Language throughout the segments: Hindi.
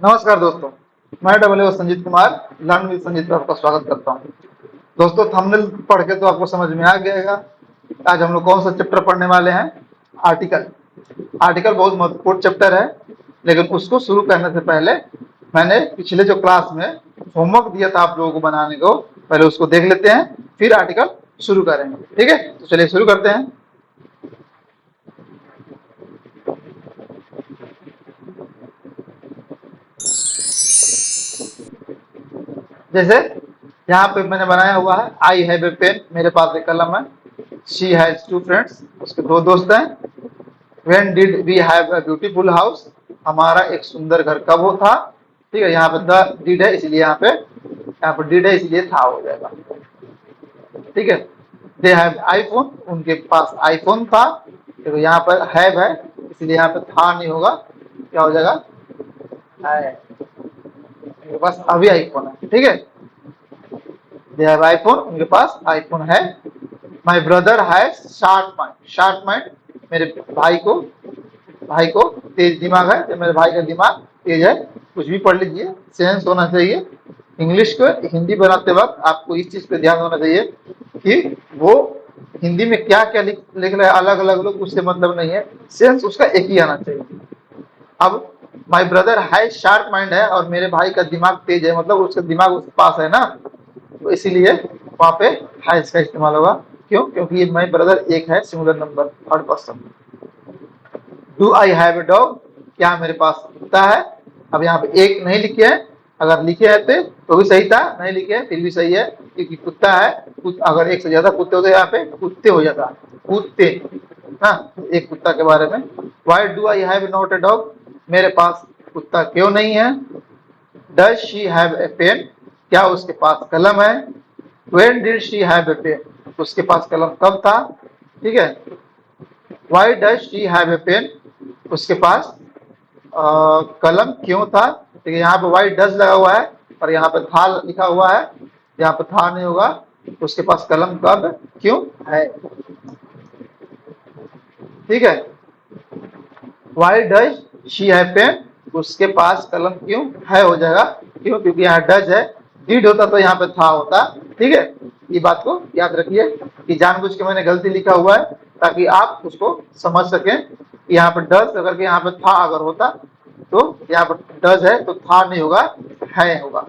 नमस्कार दोस्तों, मैं double Sanjeet Kumar learn with Sanjeet में आपका स्वागत करता हूं। दोस्तों, थंबनेल पढ़ के तो आपको समझ में आ गया। आज हम लोग कौन सा चैप्टर पढ़ने वाले हैं? आर्टिकल। आर्टिकल बहुत महत्वपूर्ण चैप्टर है, लेकिन उसको शुरू करने से पहले मैंने पिछले जो क्लास में होमवर्क दिया था आप लोगों को बनाने को, पहले उसको देख लेते हैं, फिर आर्टिकल शुरू करेंगे। ठीक है, तो चलिए शुरू करते हैं। जैसे यहाँ पे मैंने बनाया हुआ है, आई हैव ए पेन, मेरे पास एक कलम है। शी हैज टू फ्रेंड्स, उसके दो दोस्त हैं। When did we have a beautiful house, हमारा एक सुंदर घर कब हो था। ठीक है, यहाँ पे द डिड है, इसलिए यहाँ पे डिड है, इसलिए था हो जाएगा। ठीक है, दे हैव आईफोन, उनके पास आईफोन था। देखो यहाँ पर हैव है, इसलिए यहाँ पे था नहीं होगा, क्या हो जाएगा? है, उनके पास अभी आईफोन है। ठीक है, दे हैव आईफोन, उनके पास आईफोन है। My brother has sharp mind, sharp mind, मेरे भाई को तेज दिमाग है, तो मेरे भाई का दिमाग तेज है। कुछ भी पढ़ लीजिए, सेंस होना चाहिए। इंग्लिश को हिंदी बनाते वक्त आपको इस चीज पे ध्यान होना चाहिए कि वो हिंदी में क्या क्या लिख रहे हैं अलग अलग लोग, उससे मतलब नहीं है, सेंस उसका एक ही आना चाहिए। अब my brother has sharp mind है और मेरे भाई का दिमाग तेज है, मतलब उसका दिमाग उसके पास है ना, तो इसीलिए वहां पे हैज का इस्तेमाल होगा। क्यों? क्योंकि ये माई ब्रदर एक है, singular number, third person. Do I have a dog, क्या मेरे पास कुत्ता है? अब यहाँ पे एक नहीं लिखे हैं, अगर लिखे रहते तो भी सही था, नहीं लिखे हैं फिर भी सही है, क्योंकि कुत्ता है। अगर एक से ज्यादा कुत्ते होते यहाँ पे कुत्ते हो जाता, कुत्ते। हाँ, एक कुत्ता के बारे में। Why do I have not a dog, मेरे पास कुत्ता क्यों नहीं है? Does she have a pen, क्या उसके पास कलम है? When did she have a pen, उसके पास कलम कब था? ठीक है, why does she have a pen, उसके पास कलम क्यों था? देखिए यहाँ पे वाई डज लगा हुआ है और यहाँ पे था लिखा हुआ है, यहाँ पे था नहीं होगा। उसके पास कलम कब क्यों है? ठीक है, why does she have pen, उसके पास कलम क्यों है हो जाएगा। क्यों? क्योंकि यहाँ डज है, डिड होता तो यहाँ पे था होता। ठीक है, ये बात को याद रखिए कि जानबूझ के मैंने गलती लिखा हुआ है ताकि आप उसको समझ सकें। यहाँ पे डज अगर के यहाँ पे था अगर होता तो यहाँ पर डज है तो था नहीं होगा, है होगा।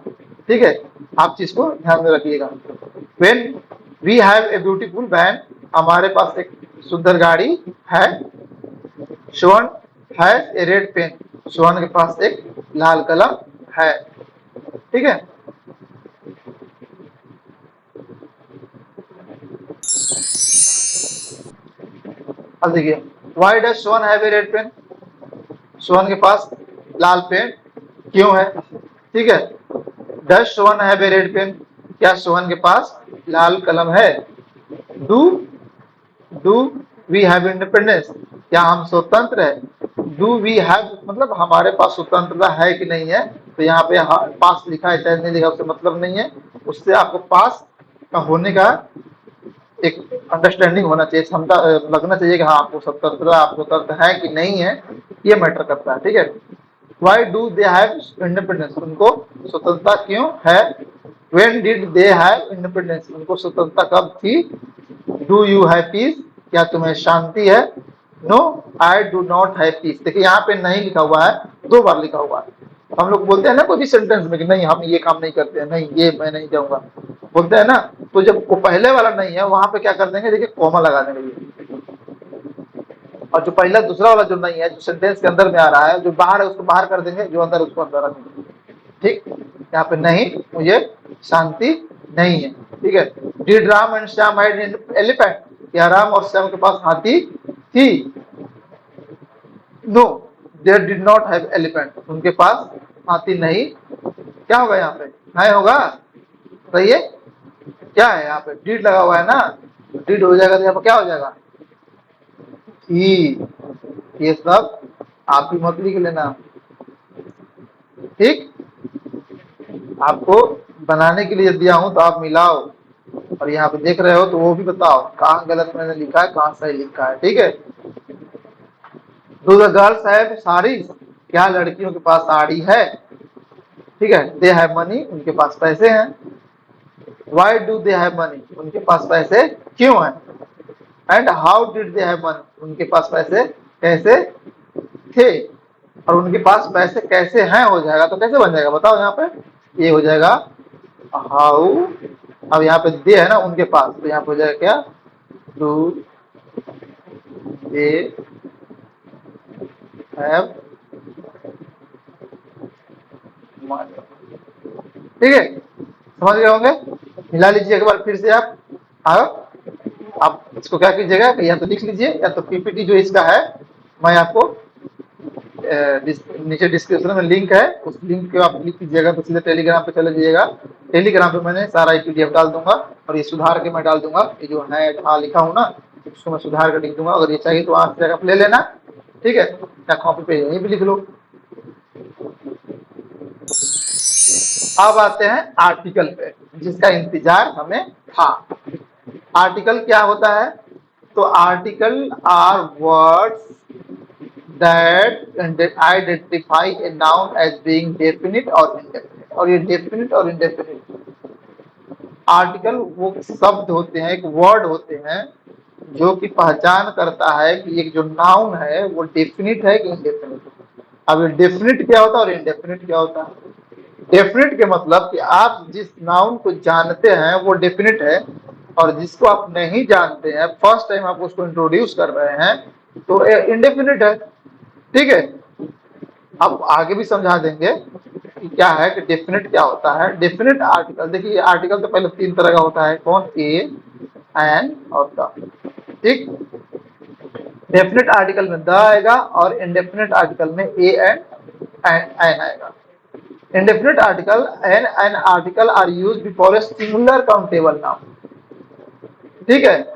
ठीक है, आप चीज को ध्यान में रखिएगा। When we have a beautiful van, हमारे पास एक सुंदर गाड़ी है। Shravan has a red pen, Shravan के पास एक लाल कलम है। ठीक है, अब देखिए, why does Shravan have a red pen, Shravan के पास लाल पेन क्यों है? ठीक है, does Shravan have a red pen, क्या श्रवण के पास लाल कलम है? Do do we have independence, क्या हम स्वतंत्र है? डू वी हैव मतलब हमारे पास स्वतंत्रता है कि नहीं है, तो यहाँ पे पास लिखा है चाहे नहीं लिखा उससे मतलब नहीं है। उससे आपको पास का होने का एक अंडरस्टैंडिंग होना चाहिए, क्षमता लगना चाहिए कि हाँ आपको स्वतंत्रता, आप स्वतंत्र है कि नहीं है, ये मैटर करता है। ठीक है, why do they have independence, उनको स्वतंत्रता क्यों है? When did they have independence, उनको स्वतंत्रता कब थी? डू यू हैव पीस, क्या तुम्हें शांति है? No I do not have peace, देखिए यहाँ पे नहीं लिखा हुआ है, दो बार लिखा हुआ है। हम लोग बोलते हैं ना कोई भी सेंटेंस में कि नहीं हम ये काम नहीं करते हैं, नहीं ये मैं नहीं जाऊंगा, बोलते हैं ना, तो जब वो पहले वाला नहीं है वहां पे क्या कर देंगे, देखिए कॉमा लगा देंगे। और जो पहला दूसरा वाला जो नहीं है, जो सेंटेंस के अंदर में आ रहा है, जो बाहर है उसको बाहर कर देंगे, जो अंदर उसको अंदर रखेंगे। ठीक, यहाँ पे नहीं, मुझे शांति नहीं है। ठीक है, did Ram and Shyam had elephant, क्या राम और श्याम के पास हाथी थी? No there did not have elephant, उनके पास हाथी नहीं। क्या होगा यहाँ पे? है होगा, सही है। क्या है यहाँ पे? डिड लगा हुआ है ना, डिड हो जाएगा तो यहाँ पे क्या हो जाएगा? थी। ये सब आप ही मत लिख लेना। ठीक, आपको बनाने के लिए दिया हूं तो आप मिलाओ, और यहाँ पे देख रहे हो तो वो भी बताओ कहाँ गलत मैंने लिखा है, कहाँ सही लिखा है। ठीक है, do the girls have sari, क्या लड़कियों के पास साड़ी है? ठीक है, दे हैव मनी, उनके पास पैसे हैं। Why do they have money, उनके पास पैसे क्यों हैं। And how did they have money, उनके पास पैसे कैसे थे। और उनके पास पैसे कैसे हैं हो जाएगा, तो कैसे बन जाएगा बताओ, यहाँ पे ये हो जाएगा हाउ। अब यहाँ पे दे है ना उनके पास, तो यहाँ पे हो जाएगा क्या, डू दे हैव मनी। ठीक है, समझ गए होंगे। मिला लीजिए एक बार फिर से आप इसको क्या कीजिएगा, या तो लिख लीजिए या तो पीपीटी जो इसका है मैं आपको नीचे डिस्क्रिप्शन में लिंक है, उस लिंक को आप क्लिक कीजिएगा तो सीधे टेलीग्राम पे चले जाइएगा। टेलीग्राम पे मैंने सारा पीडीएफ डाल दूंगा और ये सुधार के मैं डाल दूंगा, ये जो है लिखा हूँ ना उसको मैं सुधार कर लिख दूंगा। अगर ये चाहिए तो वहां से जगह ले लेना, ठीक है, या कॉपी पे यहीं भी लिख लो। अब आते हैं आर्टिकल पे, जिसका इंतजार हमें था। आर्टिकल क्या होता है, तो article are words that identify a noun as being definite or indefinite। और ये डेफिनिट और इंडेफिनिट आर्टिकल वो शब्द होते हैं, एक वर्ड होते हैं जो कि पहचान करता है कि एक जो नाउन है वो डेफिनिट है कि इंडेफिनिट। अब ये डेफिनिट क्या होता है और इंडेफिनिट क्या होता है। डेफिनिट के मतलब कि आप जिस नाउन को जानते हैं वो डेफिनिट है, और जिसको आप नहीं जानते हैं, फर्स्ट टाइम आप उसको इंट्रोड्यूस कर रहे हैं, तो इंडेफिनिट है। ठीक है, अब आगे भी समझा देंगे कि क्या है कि डेफिनेट क्या होता है। डेफिनेट आर्टिकल, देखिए आर्टिकल तो पहले 3 तरह का होता है, कौन, ए, एन और द। ठीक, डेफिनेट आर्टिकल में द आएगा और इंडेफिनेट आर्टिकल में ए एन आएगा। Indefinite article an article are used before a singular countable noun. ठीक है,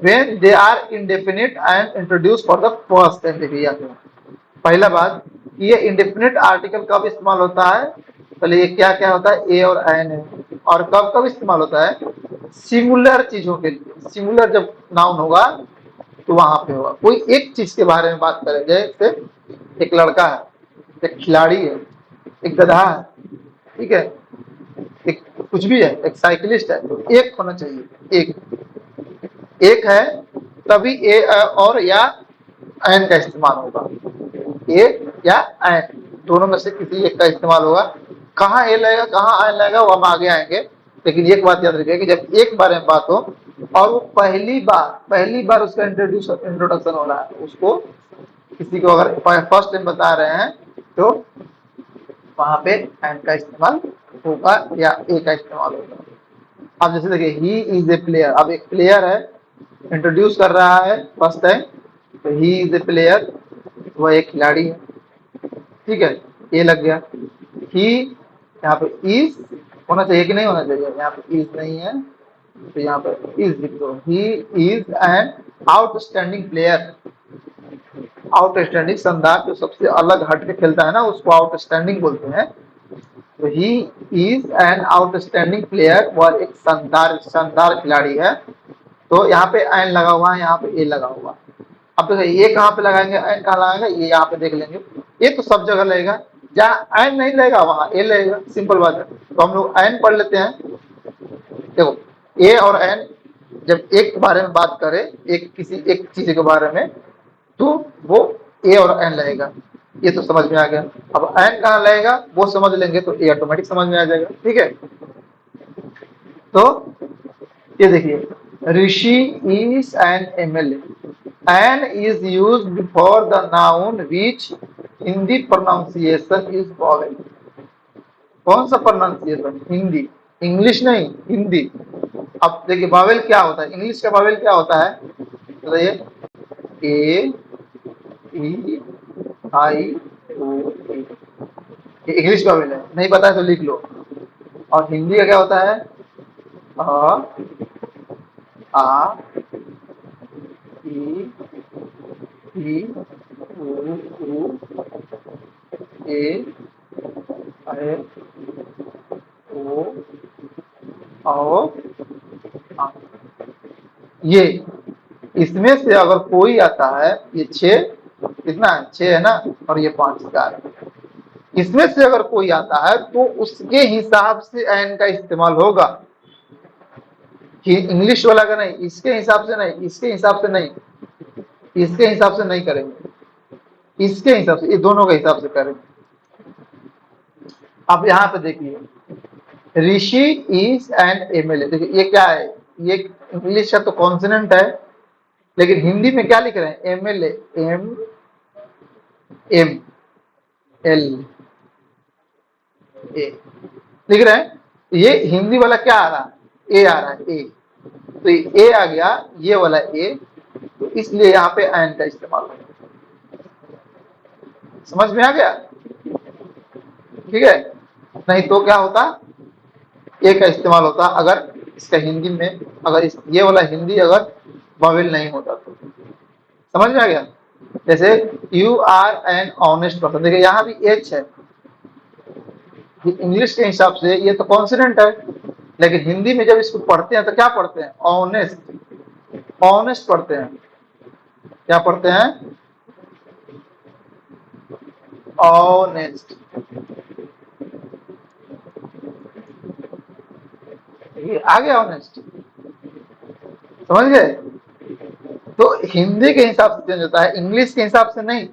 when they are indefinite and introduced for the first time। देखिए पहला बात, ये इंडेफिनिट आर्टिकल कब इस्तेमाल होता है, पहले ये क्या क्या होता है, ए और एन है, और कब कब इस्तेमाल होता है, सिंगुलर चीजों के लिए। सिंगुलर जब नाउन होगा तो वहां पे होगा, कोई एक चीज के बारे में बात करें, जैसे एक लड़का है, एक खिलाड़ी है, एक गधा है, ठीक है, एक कुछ भी है, एक साइकिलिस्ट है, तो एक होना चाहिए, एक है तभी ए और या एन का इस्तेमाल होगा। ए या एन दोनों में से किसी एक का इस्तेमाल होगा। कहाँ ए लगेगा कहाँ एन लगेगा वो हम आगे आएंगे, लेकिन एक बात याद रखिए कि जब एक बारे में बात हो और वो पहली बार उसका इंट्रोडक्शन हो रहा है, उसको किसी को अगर फर्स्ट टाइम बता रहे हैं तो वहां पे एन का इस्तेमाल होगा या ए का इस्तेमाल होगा। अब जैसे देखिए ही इज ए प्लेयर, अब एक प्लेयर है, इंट्रोड्यूस कर रहा है फर्स्ट टाइम, तो ही इज ए प्लेयर, वह एक खिलाड़ी है। ठीक है, ये लग गया। ही यहाँ पे इज होना चाहिए कि नहीं होना चाहिए, यहाँ पे इज नहीं है तो यहाँ पे इज लिख दो। He is an outstanding player. Outstanding शानदार, जो सबसे अलग हट के खेलता है ना उसको आउटस्टैंडिंग बोलते हैं। तो he is an outstanding player, वह एक शानदार खिलाड़ी है। तो यहाँ पे एन लगा हुआ है, यहाँ पे ए लगा हुआ है। अब तो ये कहाँ पे लगाएंगे, एन कहाँ लगाएंगे, ये यहाँ पे देख लेंगे। ये तो सब जगह लगेगा, जहाँ एन नहीं लगेगा वहां ए लगेगा, सिंपल बात है। तो हम लोग एन पढ़ लेते हैं। देखो ए और एन जब एक के बारे में बात करें, किसी एक चीज के बारे में, तो वो ए और एन लगेगा, ये तो समझ में आ गया। अब एन कहाँ लगेगा वो समझ लेंगे तो ए ऑटोमेटिक समझ में आ जाएगा। ठीक है, तो ये देखिए Rishi is an MLA. An is used before the noun which Hindi pronunciation is vowel। कौन सा प्रोनाउंसिएशन, हिंदी, इंग्लिश नहीं, हिंदी। अब देखिए वावेल क्या होता है, इंग्लिश का वावेल क्या होता है, बताइए, ए ई आई ओ ए, ये इंग्लिश वावेल है, नहीं पता है तो लिख लो। और हिंदी का क्या होता है, अ आ ई उ ए ऐ ओ औ आ। ये इसमें से अगर कोई आता है, ये 6 कितना है, 6 है ना, और ये 5 4 है। इसमें से अगर कोई आता है तो उसके हिसाब से एन का इस्तेमाल होगा, कि इंग्लिश वाला का नहीं, इसके हिसाब से नहीं, इसके हिसाब से नहीं, इसके हिसाब से नहीं करेंगे, इसके हिसाब से, ये दोनों के हिसाब से करेंगे। अब यहाँ पे देखिए, ऋषि इज एन एमएलए, देखिए ये क्या है, ये इंग्लिश का तो कॉन्सोनेंट है, लेकिन हिंदी में क्या लिख रहे हैं, MLA, M M L A लिख रहे हैं। ये हिंदी वाला क्या आ रहा है, ए आ रहा है, ए, तो ए आ गया, ये वाला ए, तो इसलिए यहाँ पे एन का इस्तेमाल होगा। समझ में आ गया, ठीक है। नहीं तो क्या होता, ए का इस्तेमाल होता अगर इसका हिंदी में, अगर ये वाला हिंदी अगर वॉवेल नहीं होता तो। समझ में आ गया। जैसे you are an honest person, देखिए यहाँ भी एच है, इंग्लिश के हिसाब से ये तो कॉन्सोनेंट है, लेकिन हिंदी में जब इसको पढ़ते हैं तो क्या पढ़ते हैं, ऑनेस्ट, ऑनेस्ट पढ़ते हैं। क्या पढ़ते हैं, ऑनेस्ट। ये आ गया ऑनेस्ट, समझ गए। तो हिंदी के हिसाब से चेंज होता है, इंग्लिश के हिसाब से नहीं।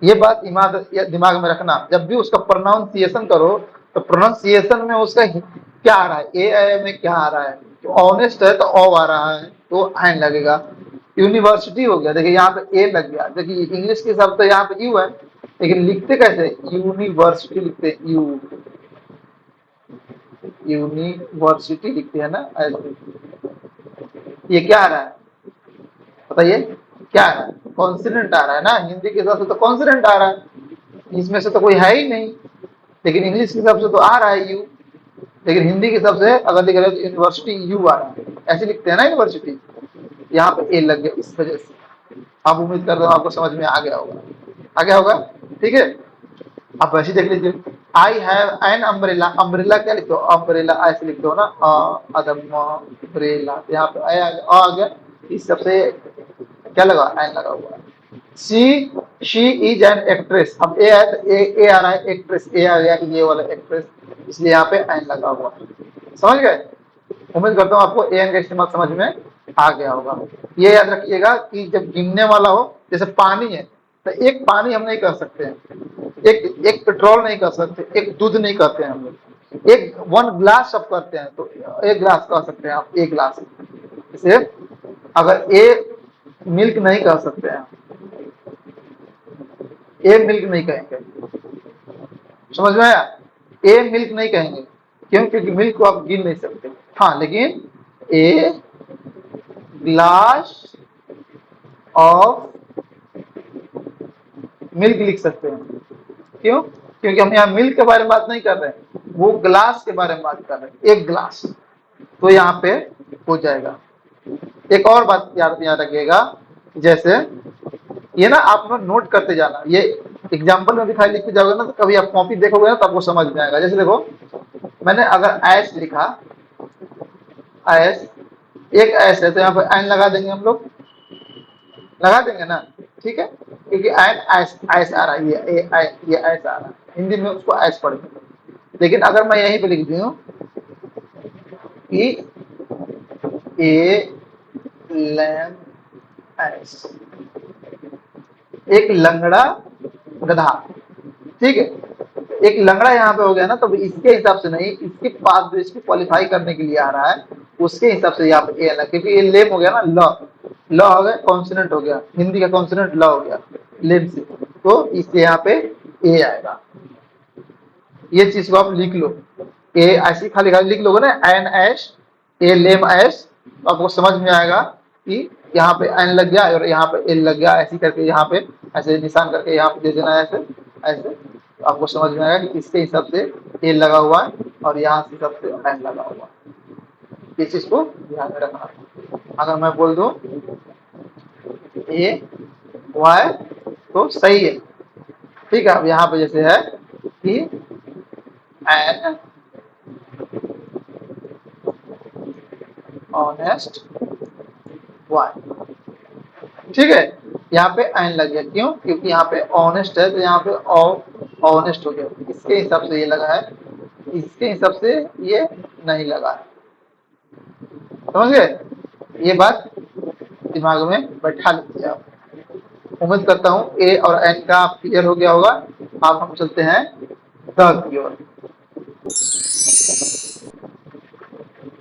ये बात दिमाग में रखना, जब भी उसका प्रोनाउंसिएशन करो तो प्रोनाउंसिएशन में उसका क्या आ रहा है, ए में क्या आ रहा है, तो ऑनेस्ट है तो ओ आ रहा है तो एन लगेगा। यूनिवर्सिटी हो गया, देखिए यहाँ पे ए लग गया, देखिए इंग्लिश के हिसाब से यहाँ पे यू है, लेकिन लिखते कैसे, यूनिवर्सिटी लिखते हैं, यू, यूनिवर्सिटी लिखते हैं ना ऐसे। ये क्या आ रहा है बताइए, क्या आ रहा है, कॉन्सोनेंट आ रहा है ना, हिंदी के हिसाब से तो कॉन्सोनेंट आ रहा है, इसमें से तो कोई है ही नहीं, लेकिन इंग्लिश के हिसाब से तो आ रहा है यू, लेकिन हिंदी के हिसाब से अगर लिख रहे हो तो यूनिवर्सिटी यू आ रहा है, ऐसे लिखते हैं ना यूनिवर्सिटी, यहाँ पे ए लग गया इस वजह से। आप उम्मीद कर रहे हो आपको समझ में आ गया होगा, आ गया होगा, ठीक है। आप वैसे देख लीजिए, I have an umbrella, umbrella क्या लिखते हो, अम्ब्रेला ऐसे लिखते हो ना, अम्ब्रेला, यहाँ पे आ गया, इस सबसे क्या लगा, एन लगा हुआ है। शी इज एन एक्ट्रेस, अब ए है तो ए आ रहा है, एक्ट्रेस ए आ गया, ये वाला एक्ट्रेस, इसलिए यहाँ पे एन लगा हुआ है। समझ गए, उम्मीद करता हूँ आपको एन का इस्तेमाल समझ में आ गया होगा। ये याद रखिएगा कि जब गिनने वाला हो, जैसे पानी है तो एक पानी हम नहीं कर सकते हैं, एक पेट्रोल नहीं कर सकते, एक दूध नहीं कहते हैं हम लोग, एक वन ग्लास सब करते हैं, तो एक ग्लास कह सकते हैं आप, एक ग्लास। जैसे अगर ए मिल्क नहीं कह सकते हैं, ए मिल्क नहीं कहेंगे, समझ में आया, ए मिल्क नहीं कहेंगे, क्यों, क्योंकि मिल्क को आप गिन नहीं सकते। हाँ, लेकिन ए ग्लास ऑफ मिल्क लिख सकते हैं, क्यों, क्योंकि हम यहाँ मिल्क के बारे में बात नहीं कर रहे हैं, वो ग्लास के बारे में बात कर रहे हैं, एक ग्लास, तो यहाँ पे हो जाएगा। एक और बात याद रखिएगा, जैसे ये ना आप नोट करते जाना, ये एग्जाम्पल में दिखाई लिखते जाओगे ना, तो कभी आप कॉपी देखोगे ना तो आपको समझ में आएगा। जैसे देखो, मैंने अगर ऐस लिखा, ऐस, एक ऐस है तो यहाँ पे एन लगा देंगे हम लोग, लगा देंगे ना, ठीक है, क्योंकि एन ऐस ऐस आ रहा है, ये ऐस आ रहा है, हिंदी में उसको ऐस पढ़ेंगे। लेकिन अगर मैं यहीं पे लिख दूं कि ए लैम ऐस, एक लंगड़ा गधा, ठीक है, एक लंगड़ा यहाँ पे हो गया ना, तो इसके हिसाब से नहीं, इसके पास जो इसको क्वालिफाई करने के लिए आ रहा है उसके हिसाब से यहाँ पे ए अलग, क्योंकि ये लेम हो गया ना, ल हो गया, कॉन्सोनेंट हो गया, हिंदी का कॉन्सोनेंट ल हो गया लेम से, तो इससे यहाँ पे ए आएगा। ये चीज को आप लिख लो, ए ऐसी खाली खाली लिख लोगे ना, एन एस, ए लेम एस, तो आपको समझ में आएगा कि यहाँ पे एन लग गया और यहाँ पे एल लग गया, ऐसी करके यहाँ पे ऐसे निशान करके यहाँ पे दे देना है, ऐसे ऐसे, तो आपको समझ में आएगा कि इसके हिसाब से ए लगा हुआ है और यहाँ से हिसाब से एन लगा हुआ है। इस चीज को ध्यान में रखना। अगर मैं बोल दूं ए वाई तो सही है, ठीक है। अब यहाँ पे जैसे है कि एन ऑनेस्ट वाई, ठीक है, यहाँ पे एन लग गया, क्यों, क्योंकि यहाँ पे ऑनेस्ट है तो यहाँ पे ऑनेस्ट हो गया, इसके हिसाब से ये लगा है, इसके हिसाब से ये नहीं लगा है। समझ गए? ये बात दिमाग में बैठा लीजिए आप। उम्मीद करता हूँ ए और एन का क्लियर हो गया होगा। अब हम चलते हैं the key ore.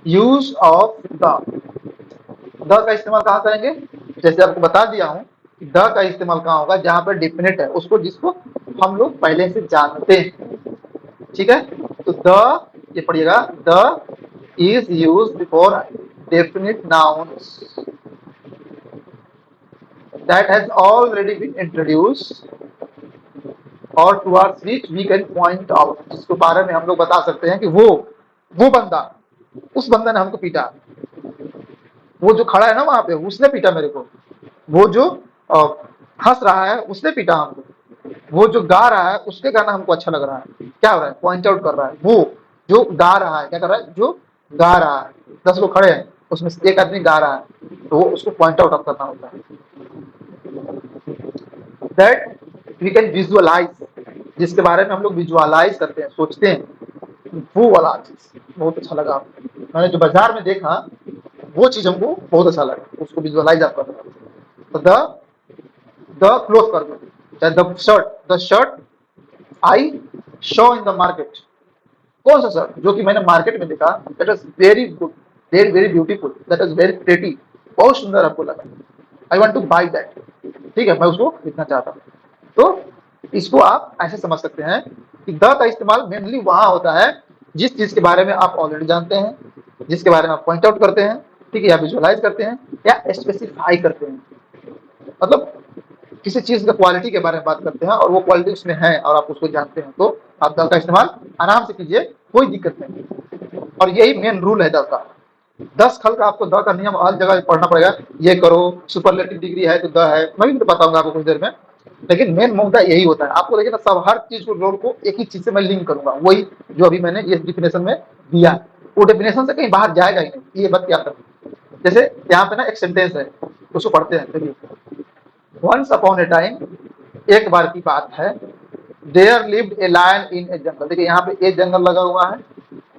Use of the का इस्तेमाल कहाँ करेंगे? जैसे आपको बता दिया हूँ कि द का इस्तेमाल कहाँ होगा, जहां पर डिफिनिट है, उसको जिसको हम लोग पहले से जानते हैं। ठीक है, तो द ये पढ़िएगा, the is use before definite nouns that has already been introduced और towards which we can point out, जिसके बारे में हम लोग बता सकते हैं कि वो बंदा, उस बंदा ने हमको पीटा, वो जो खड़ा है ना वहां पे उसने पीटा मेरे को, वो जो हंस रहा है उसने पीटा हमको, वो जो गा रहा है उसके गाना हमको अच्छा लग रहा है। क्या हो रहा है? पॉइंट आउट कर रहा है। वो जो गा रहा है क्या कर रहा है? जो गा रहा है, 10 लोग खड़े हैं उसमें से एक आदमी गा रहा है, तो वो उसको पॉइंट आउट करना होता है। दैट वी कैन विजुअलाइज, जिसके बारे में हम लोग विजुअलाइज करते हैं, सोचते हैं, वो वाला चीज बहुत अच्छा लगा। मैंने जो बाजार में देखा वो चीज हमको बहुत अच्छा लगा, उसको विजुअलाइज आप कर रहे हो। तो द क्लोज कर दो, चाहे the shirt I show in the market. कौन सा शर्ट? जो कि मैंने मार्केट में देखा, that is very good, very very beautiful, that is very pretty, बहुत सुंदर हमको लगा, I want two by that. ठीक है, मैं उसको खरीदना चाहता हूँ। तो इसको आप ऐसे समझ सकते हैं कि द का इस्तेमाल मेनली वहां होता है जिस चीज के बारे में आप ऑलरेडी जानते हैं, जिसके बारे में आप पॉइंट आउट करते हैं, ठीक है, या विजुअलाइज करते हैं या स्पेसिफाई करते हैं। मतलब किसी चीज का क्वालिटी के बारे में बात करते हैं और वो क्वालिटी उसमें है और आप उसको जानते हैं, तो आप द का इस्तेमाल आराम से कीजिए, कोई दिक्कत नहीं। और यही मेन रूल है द का। 10 खल का आपको द का नियम हर जगह पढ़ना पड़ेगा, ये करो, सुपरलेटिव डिग्री है तो द है, मैं भी बताऊंगा आपको कुछ देर में। लेकिन मेन मुद्दा यही होता है, आपको देखिए ना, सब हर चीज को रोल को एक ही चीज से मैं लिंक करूंगा, वही जो अभी मैंने इस डिफिनेशन में दिया, वो डेफिनेशन से कहीं बाहर जाएगा ही नहीं, ये बात याद रखना। जैसे यहाँ पे ना एक सेंटेंस है, उसको पढ़ते हैं। देखिए, वंस अपॉन ए टाइम, एक बार की बात है, there lived a lion in a jungle. देखिए यहाँ पे ए जंगल लगा हुआ है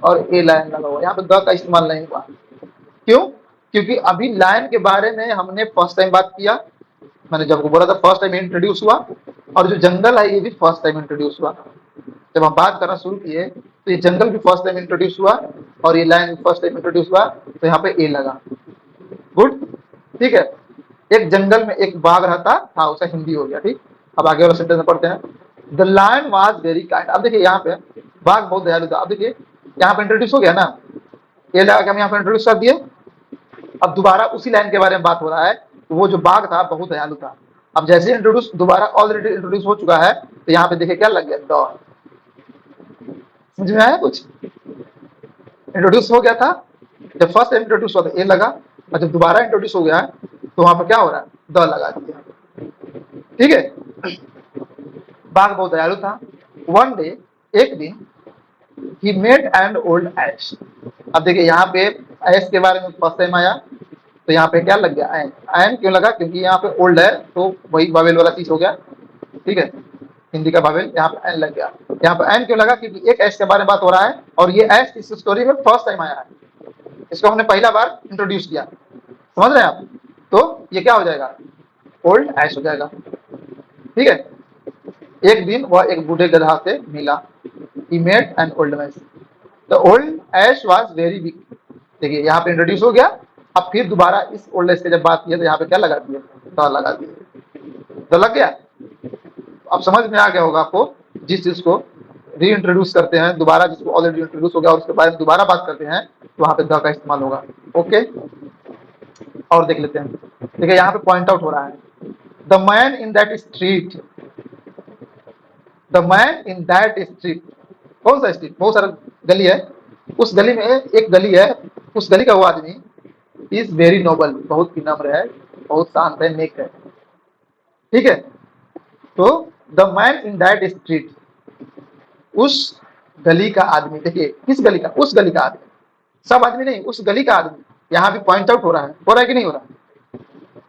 और ए लायन लगा हुआ है, यहाँ पे द का इस्तेमाल नहीं हुआ। क्यों? क्योंकि अभी लायन के बारे में हमने फर्स्ट टाइम बात किया, मैंने जब बोला था फर्स्ट टाइम इंट्रोड्यूस हुआ, और जो जंगल है ये भी फर्स्ट टाइम इंट्रोड्यूस हुआ। जब हम बात करना शुरू किए तो ये जंगल भी फर्स्ट टाइम इंट्रोड्यूस हुआ और ये लायन फर्स्ट टाइम इंट्रोड्यूस हुआ, तो यहाँ पे ए लगा। गुड, ठीक है। एक जंगल में एक बाघ रहता था, उसका हिंदी हो गया। ठीक, अब आगे वाला सेंटेंस में पढ़ते हैं। The lion was very kind. अब देखिए यहाँ पे बाघ बहुत दयालु था। अब देखिए यहाँ पे इंट्रोड्यूस हो गया ना, ये लगा कि हम यहाँ पे इंट्रोड्यूस कर दिए, अब दोबारा उसी लाइन के बारे में बात हो रहा है। वो जो बाघ था बहुत दयालु था, अब जैसे इंट्रोड्यूस दोबारा ऑलरेडी इंट्रोड्यूस हो चुका है, तो यहाँ पे देखिए क्या लग गया, द। समझ में आया कुछ? इंट्रोड्यूस हो गया था, जब फर्स्ट टाइम इंट्रोड्यूस हुआ था ए लगा, और जब दोबारा इंट्रोड्यूस हो गया है तो वहां पर क्या हो रहा है, द लगा दिया। ठीक है, बाघ बहुत दयालु था। वन डे, एक दिन, ही मेट एंड ओल्ड ऐश। अब देखिए यहाँ पे ऐश के बारे में फर्स्ट टाइम आया, तो यहाँ पे क्या लग गया, एन। एन क्यों लगा? क्योंकि यहाँ पे ओल्ड है, तो वही बाबेल वाला चीज हो गया। ठीक है, हिंदी का बाबेल, यहाँ पे एन लग गया। यहाँ पे एन क्यों लगा? क्योंकि एक ऐश के बारे में बात हो रहा है और ये ऐश इस स्टोरी में फर्स्ट टाइम आया है, इसको हमने पहला बार इंट्रोड्यूस किया। समझ रहे हैं आप? तो ये क्या हो जाएगा, ओल्ड ऐश हो जाएगा। ठीक है, एक दिन वह एक बूढ़े गधा से मिला, he met an old man, the old ash was very weak। देखिए यहाँ पे इंट्रोड्यूस हो गया, अब फिर दोबारा इस ओल्ड एज की जब बात की तो यहाँ पे क्या लगा दिया, द लगा दिया। द लग गया। अब समझ में आ गया होगा आपको, जिस चीज को री इंट्रोड्यूस करते हैं दोबारा, जिसको ऑलरेडी इंट्रोड्यूस हो गया और उसके बारे में दोबारा बात करते हैं, तो वहां पे द का इस्तेमाल होगा। ओके, और देख लेते हैं। देखिए यहाँ पे पॉइंट आउट हो रहा है, the man in that street, the man in that street. कौन सा स्ट्रीट? बहुत सारा गली है, उस गली में एक गली है, उस गली का वो आदमी इज वेरी नोबल, बहुत विनम्र है, बहुत शांत है, नेक है। ठीक है, तो the man in that street, उस गली का आदमी। देखिए किस गली का? उस गली का आदमी, सब आदमी नहीं, उस गली का आदमी। यहाँ भी पॉइंट आउट हो रहा है कि नहीं हो रहा है?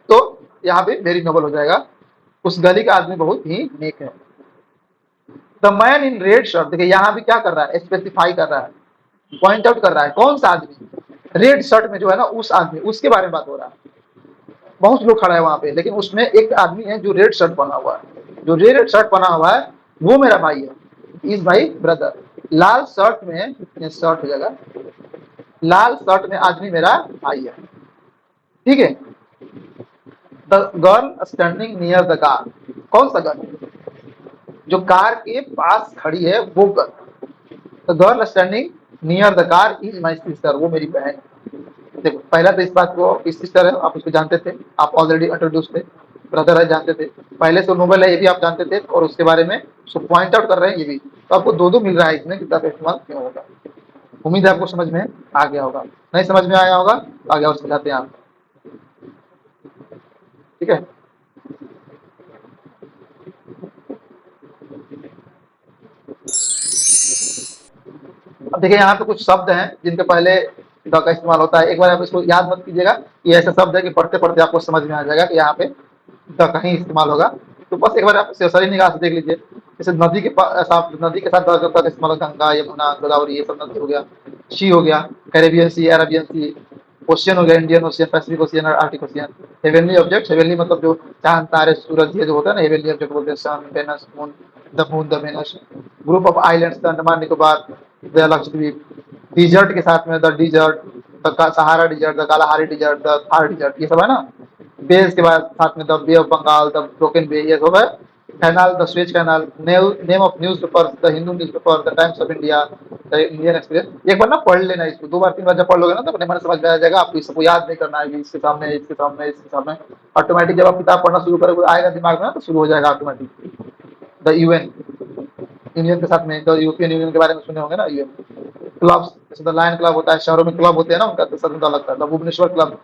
तो यहाँ पे वेरी नोबल हो जाएगा, उस गली का आदमी बहुत ही नेक है। The man in red shirt, देखिए यहाँ भी क्या कर रहा है, स्पेसिफाई कर रहा है, पॉइंट आउट कर रहा है, कौन सा आदमी, रेड शर्ट में जो है ना उस आदमी, उसके बारे में बात हो रहा है। बहुत लोग खड़ा है वहां पे, लेकिन उसमें एक आदमी है जो रेड शर्ट पहना हुआ है, जो रेड शर्ट पहना हुआ है वो मेरा भाई है, इज भाई ब्रदर। लाल शर्ट में, शर्ट हो जाएगा, लाल शर्ट में आदमी मेरा भाई है, ठीक है। The girl standing near the car, कौन सा गर्ल, जो कार के पास खड़ी है वो girl. The girl standing near the car is my sister, वो मेरी बहन है। देखो पहला तो इस बात को, इस सिस्टर है, आप उसको जानते थे, आप ऑलरेडी इंट्रोड्यूस थे, ब्रदर है जानते थे, पहले से नोबल है ये भी आप जानते थे, और उसके बारे में उसको पॉइंट आउट कर रहे हैं ये भी, तो आपको दो दो मिल रहा है इसमें, कितना का इस्तेमाल क्यों होगा। उम्मीद है आपको समझ में आ गया होगा, नहीं समझ में आया होगा तो आगे और समझाते हैं आप, ठीक है। अब देखिए यहाँ पे कुछ शब्द हैं जिनके पहले द का इस्तेमाल होता है, एक बार आप इसको याद मत कीजिएगा, ये ऐसा शब्द है कि पढ़ते पढ़ते आपको समझ में आ जाएगा कि यहाँ पे द का ही इस्तेमाल होगा। तो बस एक बार आप सही निगाह से देख लीजिए, जैसे नदी के साथ, नदी के साथ द का इस्तेमाल, गंगा यमुना गोदावरी ये सब नदी हो गया, सी हो गया, कैरेबियन सी, अरेबियन सी, ओशियन हो गया, इंडियन ओशियन, पैसिफिक ओशियन और Arctic ocean. Heavenly object, heavenly मतलब जो चांद तारे सूरज ये जो होता है ना, हेवनली ऑब्जेक्ट बोलते हैं, sun Venus moon, the Venus. Group of islands, Andaman Nicobar, the Lakshadweep. Desert के साथ में the desert, the Sahara desert, the Kalahari desert, the Thar desert, ये सब है ना। बेस के बाद साथ में the bay of Bengal, the broken bay, ये सब है। Canal, the Suez canal. Name of newspaper, the Hindu newspaper, the Times of India, the Indian Express. एक बार ना पढ़ लेना इसको, दो बार तीन बार जब पढ़ लोगे ना तो अपने मन समझ में आ जाएगा, आपको इसको याद नहीं करना है, इसके सामने इसके सामने इसके सामने, ऑटोमेटिक जब आप किताब पढ़ना शुरू करोगे आएगा दिमाग में ना, तो शुरू हो जाएगा ऑटोमेटिक। द यूएन, यूनियन के साथ में, तो यूरोपियन यूनियन के बारे में सुने होंगे ना, यूएन। क्लब्स, जैसे द लायन क्लब होता है, शहरों में क्लब होते हैं ना उनका, तो सदन लगता है, the Bhubaneswar club.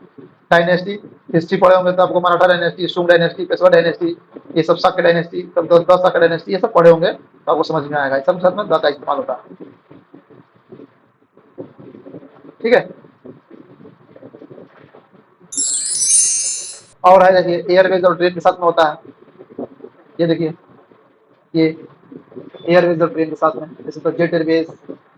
Dynasty, history पढ़े होंगे तो आपको Maratha dynasty, Shunga dynasty, Peshwa dynasty, ये सब शाक्य डायनेस्टी, तब 10 शाक्य डायनेस्टी, ये सब पढ़े होंगे तो आपको समझ में आएगा, सब साथ में द का इस्तेमाल होता है, ठीक है। और है देखिए एयरवेज और ट्रेन के साथ में होता है, ये देखिए, ये एयरवेज और ट्रेन के साथ में, जैसे the jet airways,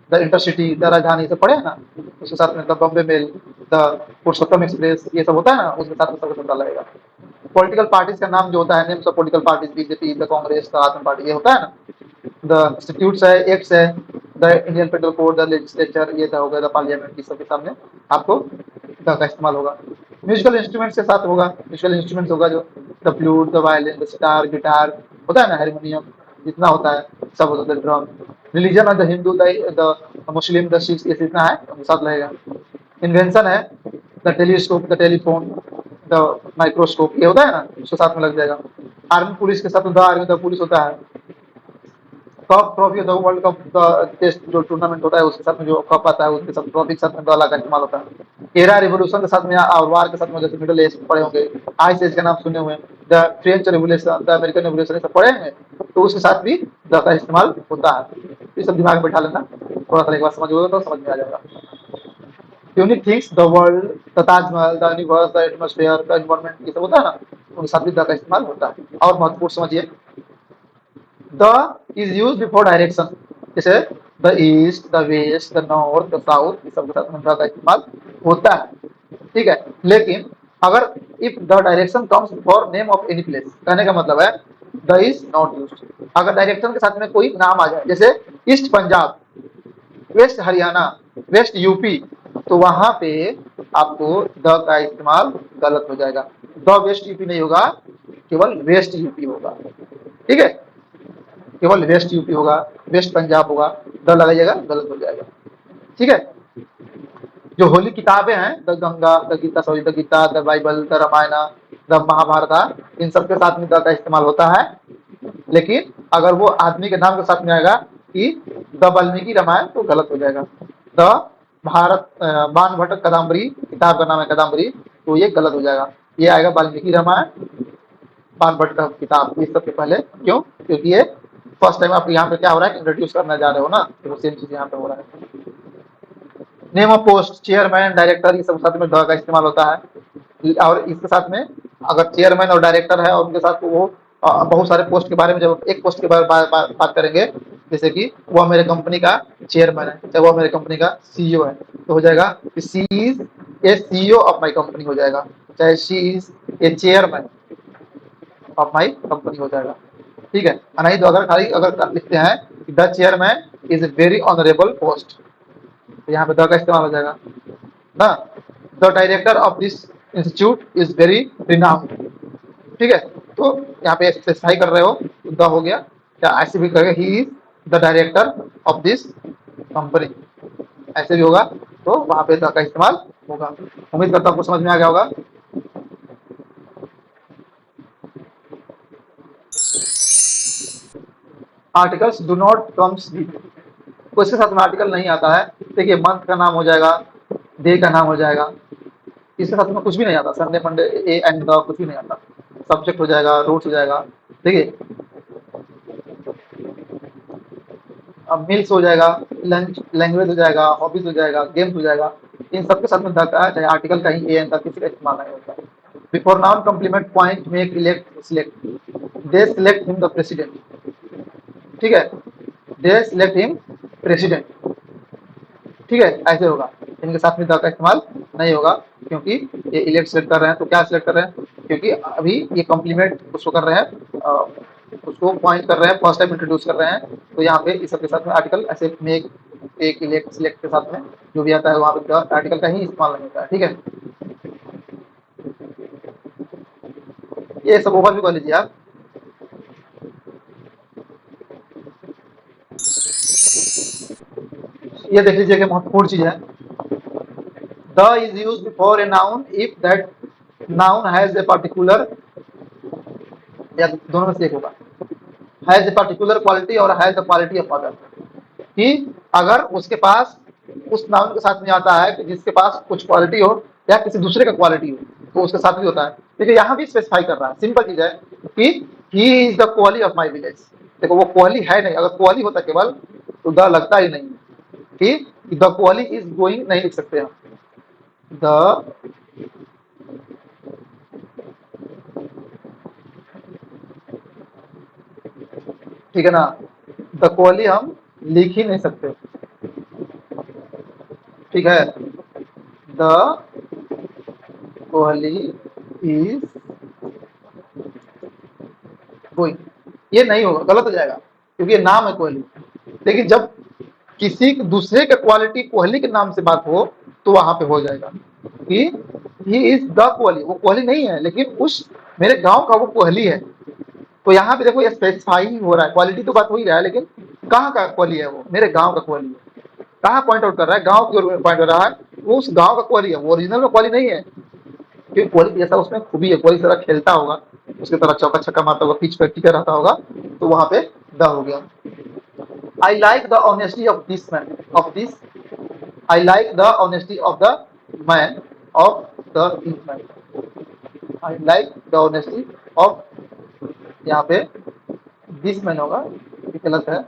the intercity, the Rajdhani, सब पढ़े हैं ना, उसके साथ में the Bombay mail, the Purushottam express, ये सब होता है ना, उसके साथ में सबको डाला रहेगा। पॉलिटिकल पार्टीज का नाम जो होता है, names of political parties, BJP, the Congress, the आम पार्टी, ये होता है ना। द इंस्टीट्यूट्स है, एक्ट्स है, the Indian petrol code, the legislature, ये हो गया, द पार्लियामेंट, ये सब के सामने आपको द का इस्तेमाल होगा। म्यूजिकल इंस्ट्रूमेंट्स के साथ होगा, म्यूजिकल इंस्ट्रूमेंट्स होगा जो the flute, the violin, the sitar, guitar होता है ना, हारमोनियम जितना होता है सब होता है, ड्रम। रिलीजन है, the Hindu, the Muslim, the Sikh, ये जितना है उनके साथ लगेगा। इन्वेंशन है, the telescope, the telephone, the microscope, ये होता है ना, उसके साथ में लग जाएगा। आर्मी पुलिस के साथ द आर्मी, द पुलिस होता है। Cup trophy, the world cup, the test जो टूर्नामेंट होता है उसके साथ में जो कप आता है उसके साथ ट्रॉफी के साथ में डॉलर का इस्तेमाल होता है। एरा रिवोल्यूशन के साथ में और वार के साथ में, जैसे मिडिल एज पढ़े होंगे, आइस एज का नाम सुने हुए, the French revolution, the American revolution, ये सब पढ़े हैं, तो उसके साथ भी द का इस्तेमाल होता है। ये सब दिमाग में बैठा लेना, थोड़ा सा एक बार समझ होगा तो समझ में आ जाएगा। Unique things, the world, the Taj Mahal, the universe, the atmosphere, the environment, ये सब होता है ना, उनके साथ भी द का इस्तेमाल होता है। और महत्वपूर्ण समझिए, the is use before direction, जैसे the east, the west, the north, the south, ये सब के साथ में द का इस्तेमाल होता है, ठीक है। लेकिन अगर if the direction comes before name of any place, कहने का मतलब है द इज नॉट यूज्ड। अगर डायरेक्शन के साथ में कोई नाम आ जाए, जैसे east Punjab, west Haryana, west UP, तो वहां पे आपको द का इस्तेमाल गलत हो जाएगा। द वेस्ट यूपी नहीं होगा, केवल वेस्ट यूपी होगा, ठीक है, केवल वेस्ट यूपी होगा, वेस्ट पंजाब होगा, द लगाइएगा गलत हो जाएगा, ठीक है। जो होली किताबें हैं, the Ganga, the Gita, sorry the Gita, the Bible, the Ramayan, the Mahabharat, इन सब के साथ में द का इस्तेमाल होता है। लेकिन अगर वो आदमी के नाम के साथ में आएगा कि द वाल्मीकि रामायण, तो गलत हो जाएगा। द भारत बाणभट्ट कादम्बरी, किताब का नाम है कादम्बरी, तो ये गलत हो जाएगा, ये आएगा वाल्मीकि रामायण, बाणभट्ट का किताब, ये सबसे पहले। क्यों? क्योंकि ये फर्स्ट टाइम आप यहाँ पे क्या हो रहा है, इंट्रोड्यूस करने जा रहे हो ना, तो सेम चीज यहाँ पे हो रहा है। Name of post, chairman, director, ये सब साथ में द का इस्तेमाल होता है। और इसके साथ में अगर चेयरमैन और डायरेक्टर है और उनके साथ वो बहुत सारे पोस्ट के बारे में, जब एक पोस्ट के बारे में बात करेंगे जैसे कि वो मेरे कंपनी का चेयरमैन है, चाहे वो मेरे कंपनी का सीईओ है, तो हो जाएगा कि she is a CEO of my company हो जाएगा, चाहे she is a chairman of my company हो जाएगा। ठीक है, नहीं तो अगर खाली अगर लिखते हैं कि the chairman is a very honourable post, तो यहाँ पे द का इस्तेमाल हो जाएगा ना। The director of this institute is very renowned. ठीक है, तो यहाँ पे स्पेसिफाई कर रहे हो तो द हो गया, या ऐसे भी करेगा ही is the director of this company, ऐसे भी होगा, तो वहां पे द का इस्तेमाल होगा। उम्मीद करता हूँ आपको समझ में आ गया होगा। Articles do not comes with, तो इसके साथ में आर्टिकल नहीं आता है। देखिए मंथ का नाम हो जाएगा, डे का नाम हो जाएगा, इसके साथ में कुछ भी नहीं आता, Sunday Monday A and the कुछ भी नहीं आता। सब्जेक्ट हो जाएगा, रूट्स हो जाएगा, देखिए अब मील्स हो जाएगा, लंच, लैंग्वेज हो जाएगा, हॉबीज हो जाएगा, गेम्स हो जाएगा, इन सबके साथ में द का चाहे आर्टिकल का ही ए एंड द किसी का इस्तेमाल नहीं होता। Before noun complement point make elect select, they select him the president. ठीक है, दे सिलेक्ट हिम प्रेसिडेंट। ठीक है, ऐसे होगा, इनके साथ में द का इस्तेमाल नहीं होगा, क्योंकि ये इलेक्ट सेलेक्ट कर रहे हैं, तो क्या सिलेक्ट कर रहे हैं, क्योंकि अभी ये कॉम्प्लीमेंट उसको कर रहे हैं, उसको पॉइंट कर रहे हैं, फर्स्ट टाइम इंट्रोड्यूस कर रहे हैं, तो यहाँ पे इस सबके साथ में आर्टिकल ऐसे मेक, एक, इलेक्ट, सिलेक्ट के साथ में जो भी आता है वहाँ पे आर्टिकल का ही इस्तेमाल नहीं होता है। ठीक है, ये सब ओवरव्यू कर लीजिए आप। ये देख लीजिए कि महत्वपूर्ण चीज है, the is used before a noun if that noun has a particular, या दोनों में से एक होगा, हैज ए पर्टिकुलर क्वालिटी और has the quality of other, कि अगर उसके पास उस नाउन के साथ में आता है कि जिसके पास कुछ क्वालिटी हो या किसी दूसरे का क्वालिटी हो, तो उसके साथ भी होता है। देखिए यहाँ भी स्पेसिफाई कर रहा है, सिंपल चीज है कि he is the quality of my village. देखो वो क्वाली है नहीं, अगर क्वाली होता केवल तो द लगता ही नहीं, कि द क्वाली इज गोइंग नहीं लिख सकते हम, द ठीक है ना, द क्वाली हम लिख ही नहीं सकते। ठीक है, द क्वाली इज गोइंग, ये नहीं होगा, गलत हो जाएगा, क्योंकि ये नाम है कोहली। लेकिन जब किसी दूसरे के क्वालिटी कोहली के नाम से बात हो तो वहां पे हो जाएगा कि ही इज द कोहली, वो कोहली नहीं है लेकिन उस मेरे गांव का वो कोहली है। तो यहाँ पे देखो ये स्पेसिफाई हो रहा है, क्वालिटी तो बात हो ही रहा है, लेकिन कहाँ का कोहली है, वो मेरे गाँव का कोहली है। कहाँ पॉइंट आउट कर रहा है, गाँव की ओर पॉइंट हो रहा है, वो उस गाँव का कोहली है, वो ओरिजिनल में कोहली नहीं है, क्योंकि कोहली जैसा उसमें खूबी है, कोहली तरह खेलता होगा, उसकी तरह चौका छक्का मारता होगा, पिच पे टिका रहता होगा, तो वहां पे द हो गया। I like the honesty of this man, of this, I like the honesty of the man, of the this man, I like the honesty of, यहाँ पे दिस मैन होगा, ये गलत है,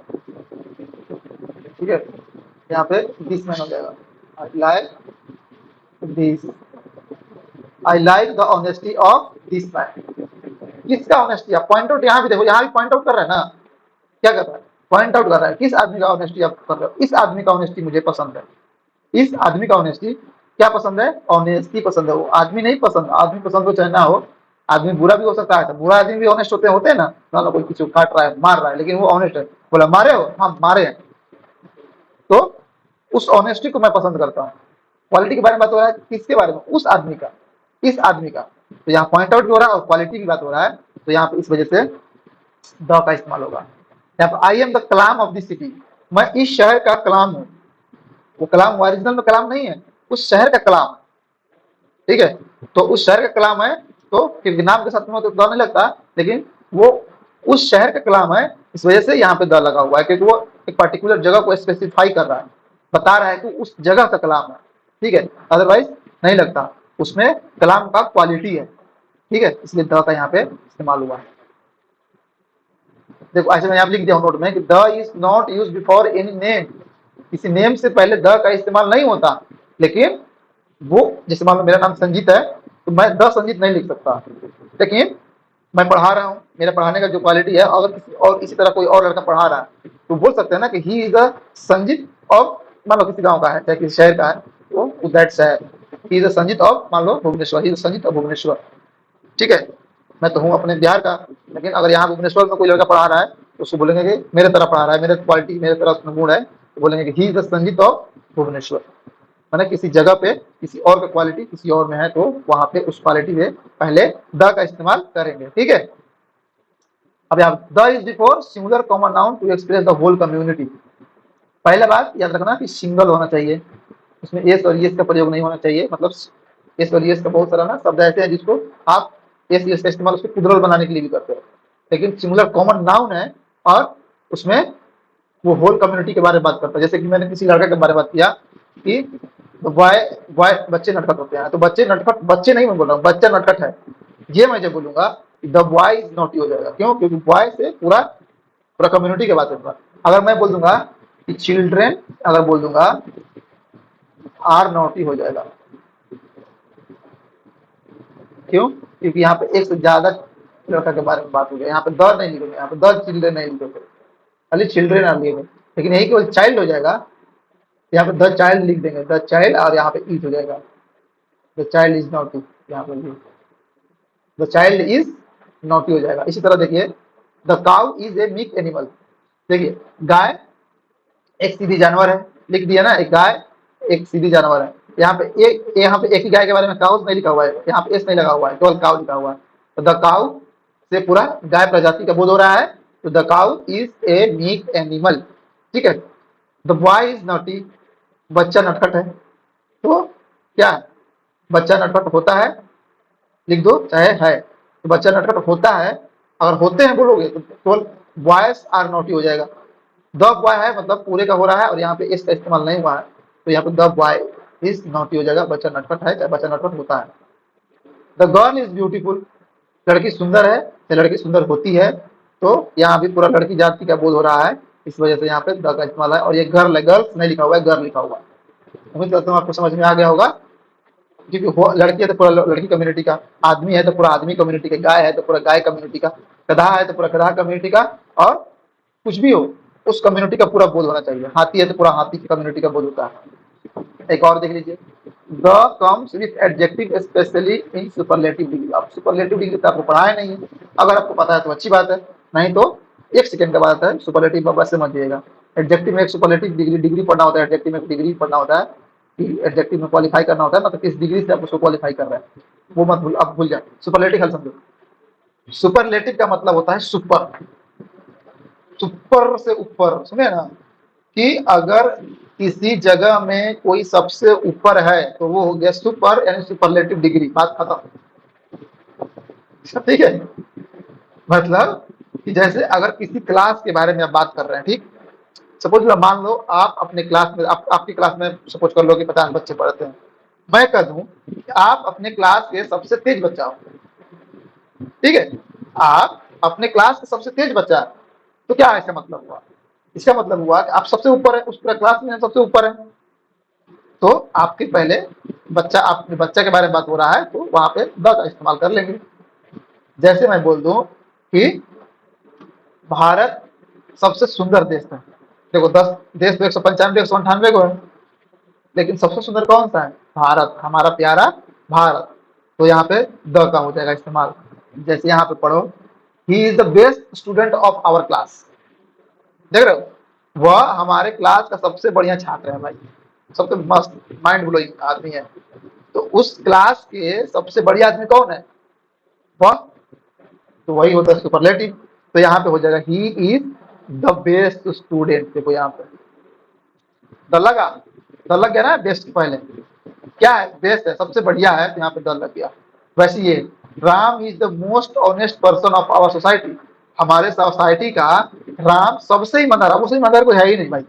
ठीक है, यहाँ पे दिस मैन हो जाएगा, I like this, I like the honesty of this man. किसका ऑनेस्टी, आप पॉइंट आउट यहाँ भी देखो, यहाँ भी पॉइंट आउट कर रहा है ना, क्या कर रहा है, पॉइंट आउट कर रहा है, किस आदमी का ऑनेस्टी आप कर रहे हो, इस आदमी का ऑनेस्टी मुझे पसंद है, इस आदमी का ऑनेस्टी क्या पसंद है, ऑनेस्टी पसंद है, वो आदमी नहीं पसंद, आदमी पसंद हो चाहे ना हो, आदमी बुरा भी हो सकता है, बुरा आदमी भी ऑनेस्ट होते हैं ना कोई किसी को काट रहा है, मार रहा है, लेकिन वो ऑनेस्ट है, बोला मारे हो, हाँ मारे हैं, तो उस ऑनेस्टी को मैं पसंद करता हूँ। क्वालिटी के बारे में बात हो रहा है, किसके बारे में, उस आदमी का, इस आदमी का, तो यहाँ पॉइंट आउट भी हो रहा है और क्वालिटी की बात हो रहा है, तो यहाँ पे इस वजह से द का इस्तेमाल होगा। यहाँ पे I am the Kalam of this city, मैं इस शहर का कलाम हूँ, वो कलाम ओरिजिनल में कलाम नहीं है, उस शहर का कलाम, ठीक है, तो उस शहर का कलाम है, तो क्योंकि नाम के साथ में तो द नहीं लगता, लेकिन वो उस शहर का कलाम है, इस वजह से यहाँ पे द लगा हुआ है, क्योंकि वो एक पर्टिकुलर जगह को स्पेसिफाई कर रहा है, बता रहा है कि उस जगह का कलाम है, ठीक है, अदरवाइज नहीं लगता, उसमें कलाम का क्वालिटी है, ठीक है, इसलिए द का यहाँ पे इस्तेमाल हुआ है। देखो ऐसे मैं यहाँ लिख दिया हूँ नोट में कि the is not use before any name, किसी नेम से पहले द का इस्तेमाल नहीं होता, लेकिन वो जैसे मान लो मेरा नाम संजीत है, तो मैं द संजीत नहीं लिख सकता, लेकिन मैं पढ़ा रहा हूँ, मेरा पढ़ाने का जो क्वालिटी है, अगर किसी और इसी तरह कोई और लड़का पढ़ा रहा है तो बोल सकते हैं ना कि he is a citizen of, मान लो किसी गांव का है चाहे किसी शहर का है, तो दैट शहर, he is a citizen of, मान लो Bhubaneswar, he is citizen of Bhubaneswar. ठीक है, मैं तो हूँ अपने बिहार का, लेकिन अगर यहाँ भुवनेश्वर में कोई लड़का पढ़ा रहा है तो उसको बोलेंगे कि मेरे तरह पढ़ा रहा है, मेरे क्वालिटी मेरे तरह उसमें गुण है, तो बोलेंगे कि he is the Sanjeet of Bhubaneswar. मैंने किसी जगह पे किसी और का क्वालिटी किसी और में है तो वहां पे उस क्वालिटी में पहले द का इस्तेमाल करेंगे। ठीक है, अब यहाँ the is before singular common noun to express the whole community. पहला बात याद रखना कि सिंगल होना चाहिए, उसमें एस और यस का प्रयोग नहीं होना चाहिए। मतलब एस और यस का बहुत सारा ना शब्द ऐसे हैं जिसको आप एस यस का इस्तेमाल उसको प्लुरल बनाने के लिए भी करते हो, लेकिन सिंगुलर कॉमन नाउन है और उसमें वो होल कम्युनिटी के बारे में बात करता है। जैसे कि मैंने किसी लड़का के बारे में बात किया कि बॉय बॉय बच्चे नटखट होते हैं, तो बच्चे नटखट, बच्चे नहीं मैं बोल रहा हूँ, बच्चा नटखट है, ये मैं जब बोलूंगा द बॉय इज नॉटी हो जाएगा। क्यों? क्योंकि बॉय से पूरा पूरा कम्युनिटी की बात करूंगा। अगर मैं बोल दूंगा कि चिल्ड्रेन, अगर बोल दूंगा आर नॉटी हो जाएगा। क्यों? क्योंकि यहाँ पे एक से ज्यादा लड़का के बारे में बात हो गई, यहाँ पे द नहीं लिखोगे, यहाँ पे द चिल्ड्रेन नहीं लिखोगे, खाली चिल्ड्रेन आ लिखे। लेकिन यही केवल चाइल्ड हो जाएगा, यहाँ पे द चाइल्ड लिख देंगे, द चाइल्ड, और यहाँ पे इज हो जाएगा, द चाइल्ड इज नॉटी, यहाँ पे द चाइल्ड इज नॉटी हो जाएगा। इसी तरह देखिए the cow is a meek animal. देखिए गाय एक सीधी जानवर है, लिख दिया ना, एक गाय एक सीधी जानवर है। यहाँ पे एक ही गाय के बारे में काउस नहीं लिखा हुआ है, यहाँ पे एस नहीं लगा हुआ है, केवल काउ लिखा हुआ है। तो द काउ से पूरा गाय प्रजाति का बोध हो रहा है, तो the cow is a meek animal. ठीक है, द बॉय इज नॉटी, बच्चा नटखट है। तो क्या है? बच्चा नटखट होता है, लिख दो चाहे है, तो बच्चा नटखट होता है। अगर होते हैं बोलोगे तो केवल बॉयज आर नॉटी हो जाएगा। द बॉय है मतलब पूरे का हो रहा है और यहाँ पे इस का इस्तेमाल नहीं हुआ है, तो यहाँ पे द बॉय इज नॉटी हो जाएगा, बच्चा नटखट है, बच्चा नटखट होता है। द गर्ल इज ब्यूटीफुल, लड़की सुंदर है या लड़की सुंदर होती है, तो यहाँ भी पूरा लड़की जाति का बोध हो रहा है, इस वजह से यहाँ पे द का इस्तेमाल है। और ये गर्ल है, गर्ल्स नहीं लिखा हुआ है, गर्ल लिखा हुआ है। उम्मीद करता हूँ आपको समझ में आ गया होगा। क्योंकि लड़की है तो पूरा लड़की कम्युनिटी का, आदमी है तो पूरा आदमी कम्युनिटी का, गाय है तो पूरा गाय कम्युनिटी का, गधा है तो पूरा गधा कम्युनिटी का, और कुछ भी हो उस कम्युनिटी का पूरा बोध होना चाहिए। हाथी है तो पूरा हाथी की कम्युनिटी का बोध होता है। एक और देख लीजिए, the comes with adjective specially in superlative degree. आप सुपरलेटिव डिग्री तो आपको पढ़ाया नहीं है, अगर आपको पता है तो अच्छी बात है, नहीं तो एक सेकंड का बात है, सुपरलेटिव में बस समझिएगा। एडजेक्टिव में एक सुपरलेटिव डिग्री डिग्री पढ़ना होता है, एडजेक्टिव में डिग्री पढ़ना होता है, एडजेक्टिव में क्वालिफाई करना होता है, मतलब किस डिग्री से आप उसको क्वालिफाई कर रहे हैं, वो मत भूल, आप भूल जाए। सुपरलेटिव हल समझो, सुपरलेटिव का मतलब होता है सुपर, सुपर से ऊपर, सुने ना, कि अगर किसी जगह में कोई सबसे ऊपर है तो वो हो गया सुपर, यानी सुपरलेटिव डिग्री, बात खत्म। ठीक है, मतलब कि जैसे अगर किसी क्लास के बारे में आप बात कर रहे हैं, ठीक, सपोज मान लो आप अपने क्लास में आपकी क्लास में सपोज कर लो कि 50 बच्चे पढ़ते हैं, मैं कह दूं कि आप अपने क्लास के सबसे तेज बच्चा हो, ठीक है, आप अपने क्लास के सबसे तेज बच्चा, तो क्या इसका मतलब हुआ? इसका मतलब हुआ कि आप सबसे ऊपर है, उस पूरा क्लास में सबसे ऊपर है, तो आपके पहले बच्चा, आपके बच्चा के बारे में बात हो रहा है तो वहां पे द का इस्तेमाल कर लेंगे। जैसे मैं बोल दूं कि भारत सबसे सुंदर देश है, देखो 10 देश तो 195 198 को है, लेकिन सबसे सुंदर कौन सा है? भारत, हमारा प्यारा भारत, तो यहाँ पे द का हो जाएगा इस्तेमाल। जैसे यहाँ पे पढ़ो, he is the best student of our class, देख रहे हो, वह हमारे क्लास का सबसे बढ़िया छात्र है भाई, सबसे मस्त माइंड ब्लोइंग आदमी है। तो उस क्लास के सबसे बढ़िया आदमी कौन है? वह, तो वही होता है सुपरलेटिव। तो यहाँ पे हो जाएगा ही इज द बेस्ट स्टूडेंट। देखो यहाँ पे द लगा, द लग गया ना, बेस्ट पहले क्या है? बेस्ट है, सबसे बढ़िया है, तो यहाँ पे द लग गया। वैसे ये Ram is the most honest person of our society, हमारे सोसाइटी का राम सबसे ईमानदार, अब उसे ईमानदार कोई है ही नहीं भाई।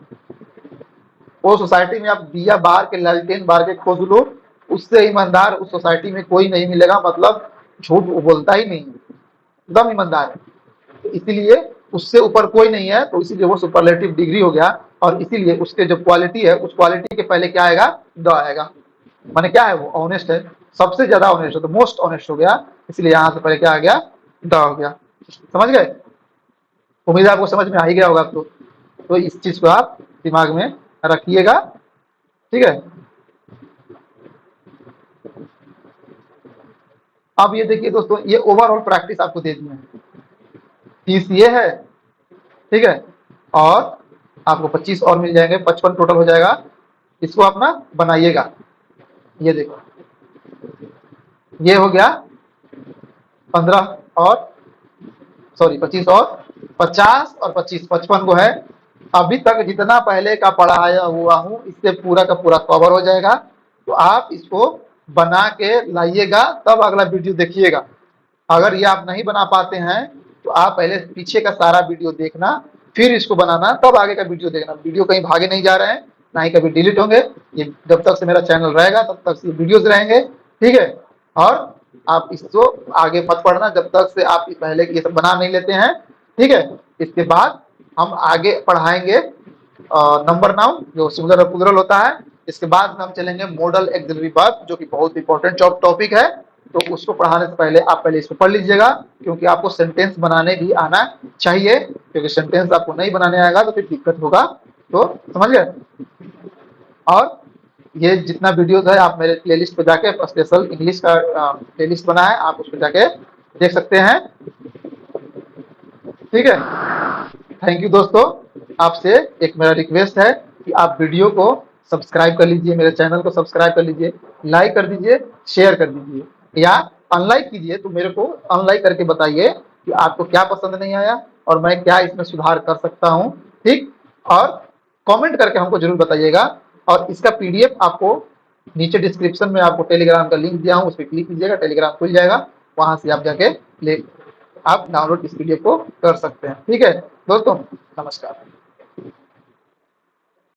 वो सोसाइटी में आप दिया बार के लालटेन बार के खोज लो, उससे ईमानदार उस सोसाइटी में कोई नहीं मिलेगा, मतलब झूठ बोलता ही नहीं, एकदम ईमानदार है। तो इसीलिए उससे ऊपर कोई नहीं है, तो इसीलिए वो सुपरलेटिव डिग्री हो गया। और इसीलिए उसके जो क्वालिटी है, उस क्वालिटी के पहले क्या आएगा? द आएगा। माने क्या है? वो ऑनेस्ट है, सबसे ज्यादा ऑनेस्ट है, तो मोस्ट ऑनेस्ट हो गया, इसलिए यहाँ से पहले क्या आ गया? द हो गया। समझ गए? उम्मीद है आपको समझ में आ ही गया होगा। तो इस चीज को आप दिमाग में रखिएगा। ठीक है, अब ये देखिए दोस्तों, ये ओवरऑल प्रैक्टिस आपको दे दी है। 30 ये है, ठीक है, और आपको 25 और मिल जाएंगे, 55 टोटल हो जाएगा। इसको अपना बनाइएगा। ये देखो, ये हो गया 15 और सॉरी 25 और 50 और 25, 55 को है। अभी तक जितना पहले का पढ़ाया हुआ हूँ इससे पूरा का पूरा कवर हो जाएगा। तो आप इसको बना के लाइएगा, तब अगला वीडियो देखिएगा। अगर ये आप नहीं बना पाते हैं तो आप पहले पीछे का सारा वीडियो देखना, फिर इसको बनाना, तब आगे का वीडियो देखना। वीडियो कहीं भागे नहीं जा रहे हैं, ना ही कभी डिलीट होंगे। ये जब तक से मेरा चैनल रहेगा तब तक से वीडियोज रहेंगे। ठीक है, और आप इसको आगे मत पढ़ना जब तक से आप पहले ये सब बना नहीं लेते हैं। ठीक है, इसके बाद हम आगे पढ़ाएंगे नंबर नाउन जो सिंगुलर और प्लूरल होता है। इसके बाद हम चलेंगे मॉडल ऑक्सिलरी वर्ब, जो कि बहुत इंपॉर्टेंट टॉपिक है। तो उसको पढ़ाने से पहले आप पहले इसको पढ़ लीजिएगा, क्योंकि आपको सेंटेंस बनाने भी आना चाहिए। क्योंकि सेंटेंस आपको नहीं बनाने आएगा तो फिर दिक्कत होगा। तो समझ गए? और ये जितना वीडियोस है आप मेरे प्लेलिस्ट पे जाके, स्पेशल इंग्लिश का प्लेलिस्ट बना है, आप उस पर जाके देख सकते हैं। ठीक है, थैंक यू दोस्तों। आपसे एक मेरा रिक्वेस्ट है कि आप वीडियो को सब्सक्राइब कर लीजिए, मेरे चैनल को सब्सक्राइब कर लीजिए, लाइक कर दीजिए, शेयर कर दीजिए, या अनलाइक कीजिए तो मेरे को अनलाइक करके बताइए कि आपको क्या पसंद नहीं आया और मैं क्या इसमें सुधार कर सकता हूँ। ठीक, और कमेंट करके हमको जरूर बताइएगा। और इसका पीडीएफ आपको नीचे डिस्क्रिप्शन में आपको टेलीग्राम का लिंक दिया हूँ, उस पर क्लिक कीजिएगा, टेलीग्राम खुल जाएगा, वहां से आप जाके आप डाउनलोड इस पीडीएफ को कर सकते हैं। ठीक है दोस्तों, नमस्कार।